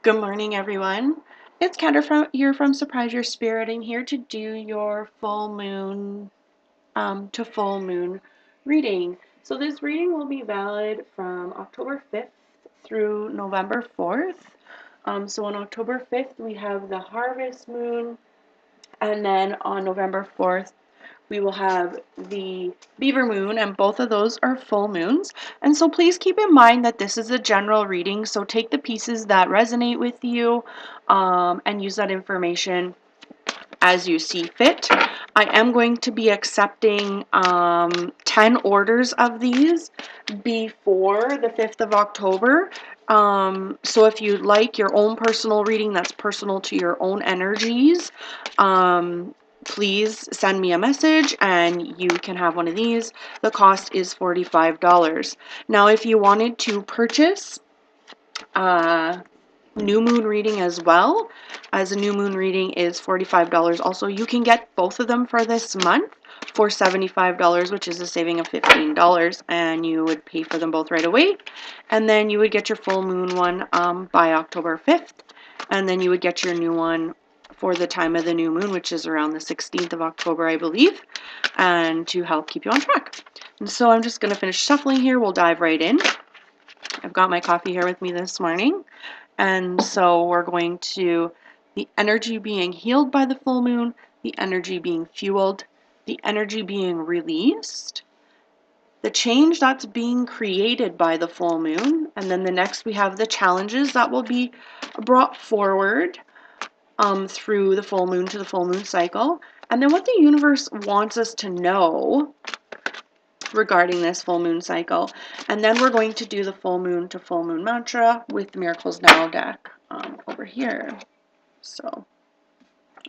Good morning, everyone. It's Kendra from Surprise Your Spirit. I'm here to do your full moon to full moon reading. So this reading will be valid from October 5th through November 4th. So on October 5th, we have the harvest moon, and then on November 4th, we will have the beaver moon, and both of those are full moons. And so please keep in mind that this is a general reading, so take the pieces that resonate with you and use that information as you see fit. I am going to be accepting 10 orders of these before the 5th of October. So if you'd like your own personal reading that's personal to your own energies, please send me a message and you can have one of these. The cost is $45. Now, if you wanted to purchase new moon reading as well, as a new moon reading is $45 also, you can get both of them for this month for $75, which is a saving of $15, and you would pay for them both right away. And then you would get your full moon one by October 5th, and then you would get your new one for the time of the new moon, which is around the 16th of October, I believe, and to help keep you on track. And so I'm just going to finish shuffling here. We'll dive right in. I've got my coffee here with me this morning. And so we're going to the energy being healed by the full moon, the energy being fueled, the energy being released, the change that's being created by the full moon, and then the next we have the challenges that will be brought forward through the full moon to the full moon cycle, and then what the universe wants us to know regarding this full moon cycle. And then we're going to do the full moon to full moon mantra with the Miracles Now deck over here. So,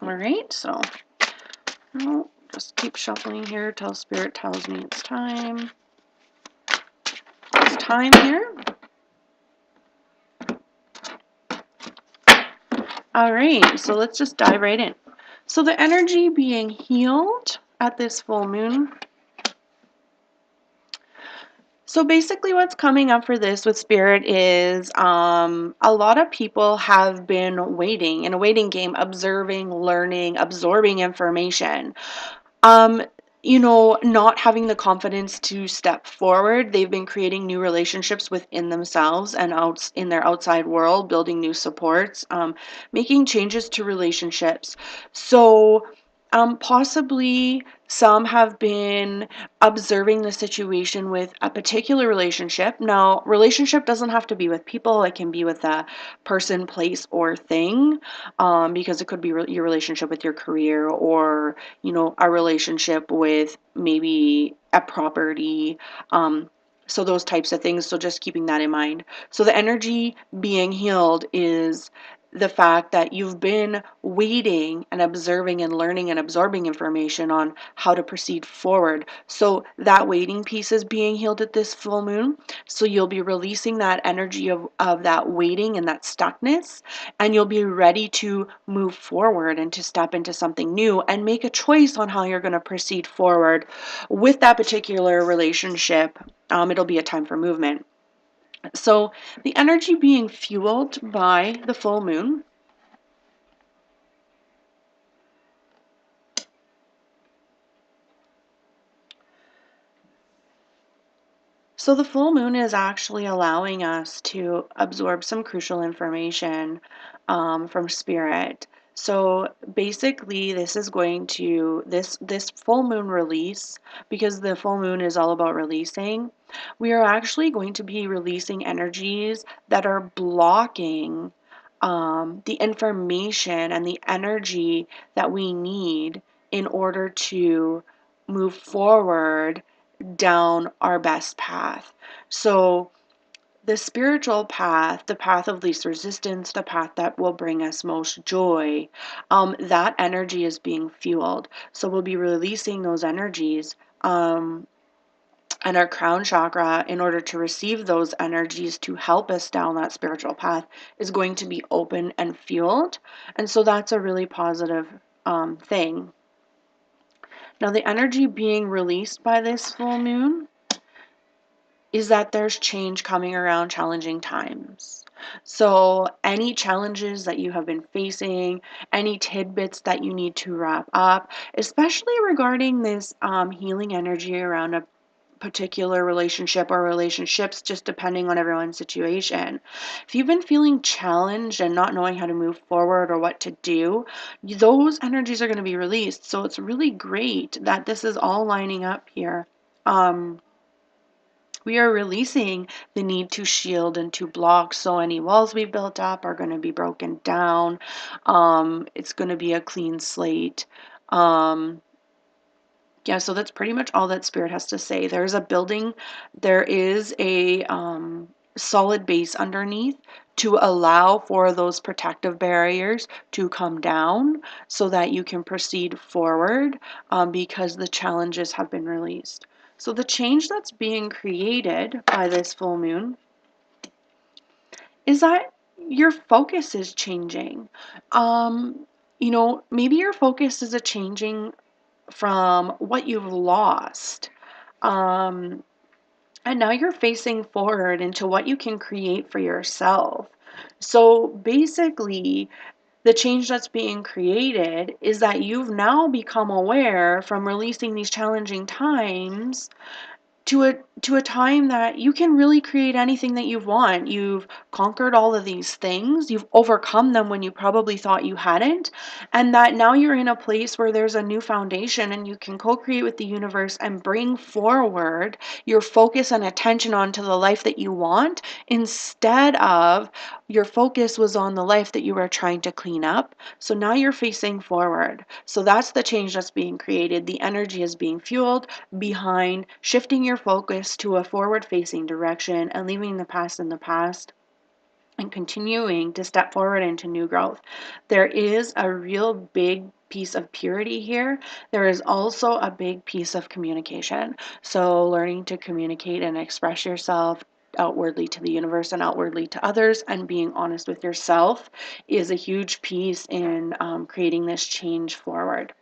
all right, so I'll just keep shuffling here till Spirit tells me it's time. It's time here. All right, so let's just dive right in. So the energy being healed at this full moon. So basically what's coming up for this with Spirit is a lot of people have been waiting in a waiting game, observing, learning, absorbing information. Um, not having the confidence to step forward. They've been creating new relationships within themselves and out in their outside world, building new supports, making changes to relationships. So possibly some have been observing the situation with a particular relationship. Now, relationship doesn't have to be with people. It can be with a person, place, or thing, because it could be your relationship with your career, or a relationship with maybe a property. So those types of things. So just keeping that in mind. So the energy being healed is the fact that you've been waiting and observing and learning and absorbing information on how to proceed forward. So that waiting piece is being healed at this full moon. So you'll be releasing that energy of that waiting and that stuckness, and you'll be ready to move forward and to step into something new and make a choice on how you're going to proceed forward with that particular relationship. It'll be a time for movement. So the energy being fueled by the full moon. So the full moon is actually allowing us to absorb some crucial information from Spirit. So basically, this is going to this full moon release, because the full moon is all about releasing. We are actually going to be releasing energies that are blocking the information and the energy that we need in order to move forward down our best path. So the spiritual path, the path of least resistance, the path that will bring us most joy, that energy is being fueled. So we'll be releasing those energies. And our crown chakra, in order to receive those energies to help us down that spiritual path, is going to be open and fueled. And so that's a really positive thing. Now, the energy being released by this full moon is that there's change coming around challenging times. So, any challenges that you have been facing, any tidbits that you need to wrap up, especially regarding this healing energy around a particular relationship or relationships, just depending on everyone's situation. If you've been feeling challenged and not knowing how to move forward or what to do, those energies are going to be released. So, it's really great that this is all lining up here. Um, we are releasing the need to shield and to block. So any walls we've built up are going to be broken down. It's going to be a clean slate. Um, yeah, so that's pretty much all that Spirit has to say. There's a building, there is a solid base underneath to allow for those protective barriers to come down so that you can proceed forward because the challenges have been released. So the change that's being created by this full moon is that your focus is changing. Um, maybe your focus is a changing from what you've lost. Um, and now you're facing forward into what you can create for yourself. So basically, the change that's being created is that you've now become aware from releasing these challenging times to a time that you can really create anything that you want. You've conquered all of these things. You've overcome them when you probably thought you hadn't. And that now you're in a place where there's a new foundation and you can co-create with the universe and bring forward your focus and attention onto the life that you want instead of your focus was on the life that you were trying to clean up. So now you're facing forward. So that's the change that's being created. The energy is being fueled behind shifting your focus to a forward facing direction and leaving the past in the past and continuing to step forward into new growth. There is a real big piece of purity here. There is also a big piece of communication. So, learning to communicate and express yourself outwardly to the universe and outwardly to others, and being honest with yourself is a huge piece in creating this change forward.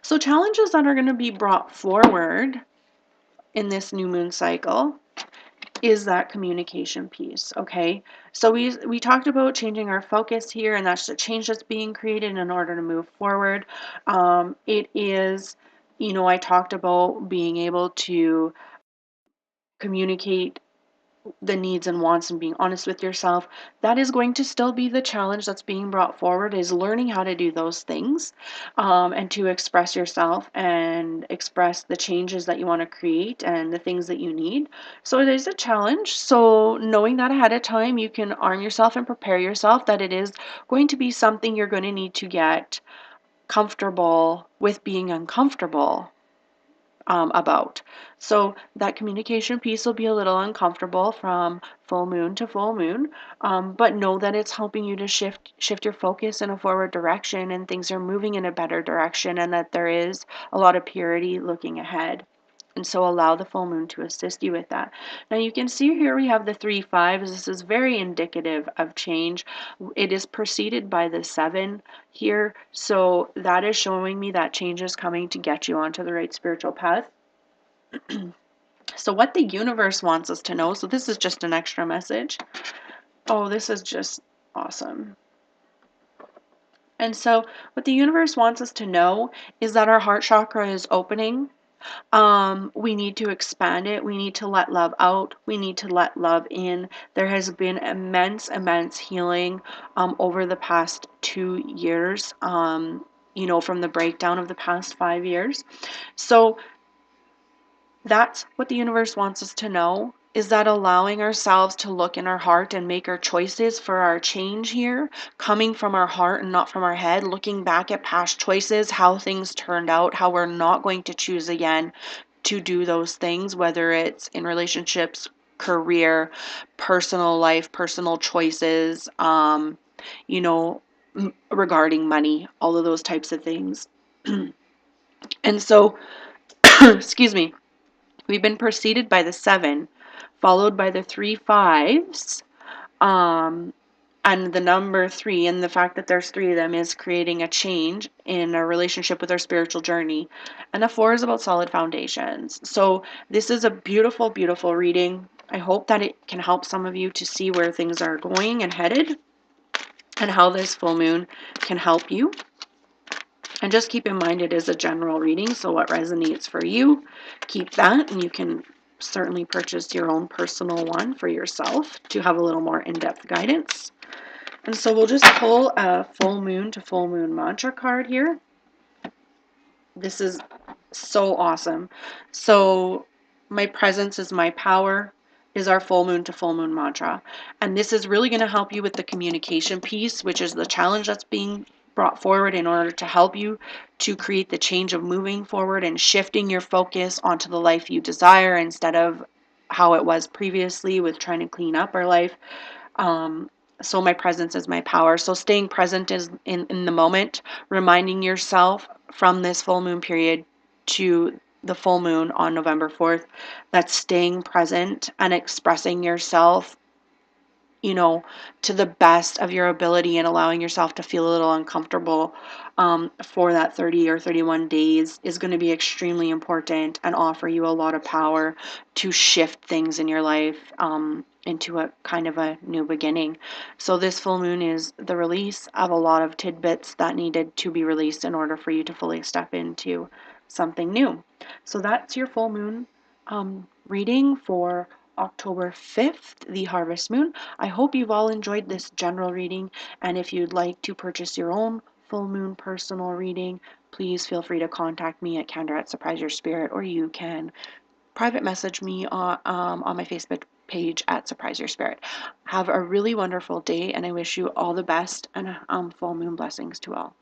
So, challenges that are going to be brought forward in this new moon cycle is that communication piece. Okay, so we talked about changing our focus here, and that's the change that's being created in order to move forward. It is, I talked about being able to communicate the needs and wants and being honest with yourself. That is going to still be the challenge that's being brought forward, is learning how to do those things, and to express yourself and express the changes that you want to create and the things that you need. So it is a challenge. So knowing that ahead of time, you can arm yourself and prepare yourself that it is going to be something you're going to need to get comfortable with being uncomfortable about. So that communication piece will be a little uncomfortable from full moon to full moon, but know that it's helping you to shift your focus in a forward direction, and things are moving in a better direction, and that there is a lot of purity looking ahead. And so allow the full moon to assist you with that. Now you can see here we have the 3 5s. This is very indicative of change. It is preceded by the 7 here. So that is showing me that change is coming to get you onto the right spiritual path. So what the universe wants us to know, so this is just an extra message. Oh, this is just awesome. And so what the universe wants us to know is that our heart chakra is opening. We need to expand it. We need to let love out. We need to let love in. There has been immense healing over the past 2 years, from the breakdown of the past 5 years. So that's what the universe wants us to know, is that allowing ourselves to look in our heart and make our choices for our change here, coming from our heart and not from our head, looking back at past choices, how things turned out, how we're not going to choose again to do those things, whether it's in relationships, career, personal life, personal choices, you know, regarding money, all of those types of things. And so, excuse me. We've been preceded by the 7, followed by the 3 5s, um, and the number 3, and the fact that there's 3 of them is creating a change in our relationship with our spiritual journey. And the 4 is about solid foundations. So this is a beautiful reading. I hope that it can help some of you to see where things are going and headed and how this full moon can help you. And just keep in mind it is a general reading, so what resonates for you, keep that, and you can certainly purchase your own personal one for yourself to have a little more in-depth guidance. And so we'll just pull a full moon to full moon mantra card here. This is so awesome. So my presence is my power is our full moon to full moon mantra. And this is really going to help you with the communication piece, which is the challenge that's being brought forward in order to help you to create the change of moving forward and shifting your focus onto the life you desire instead of how it was previously with trying to clean up our life. Um, so my presence is my power. So staying present is in the moment, reminding yourself from this full moon period to the full moon on November 4th, that's staying present and expressing yourself, you know, to the best of your ability and allowing yourself to feel a little uncomfortable for that 30 or 31 days is going to be extremely important and offer you a lot of power to shift things in your life into a kind of a new beginning. So this full moon is the release of a lot of tidbits that needed to be released in order for you to fully step into something new. So that's your full moon reading for October 5th, the harvest moon. I hope you've all enjoyed this general reading, and if you'd like to purchase your own full moon personal reading, please feel free to contact me at kendra at Surprise Your Spirit, or you can private message me on my Facebook page at Surprise Your Spirit. Have a really wonderful day, and I wish you all the best and full moon blessings to all.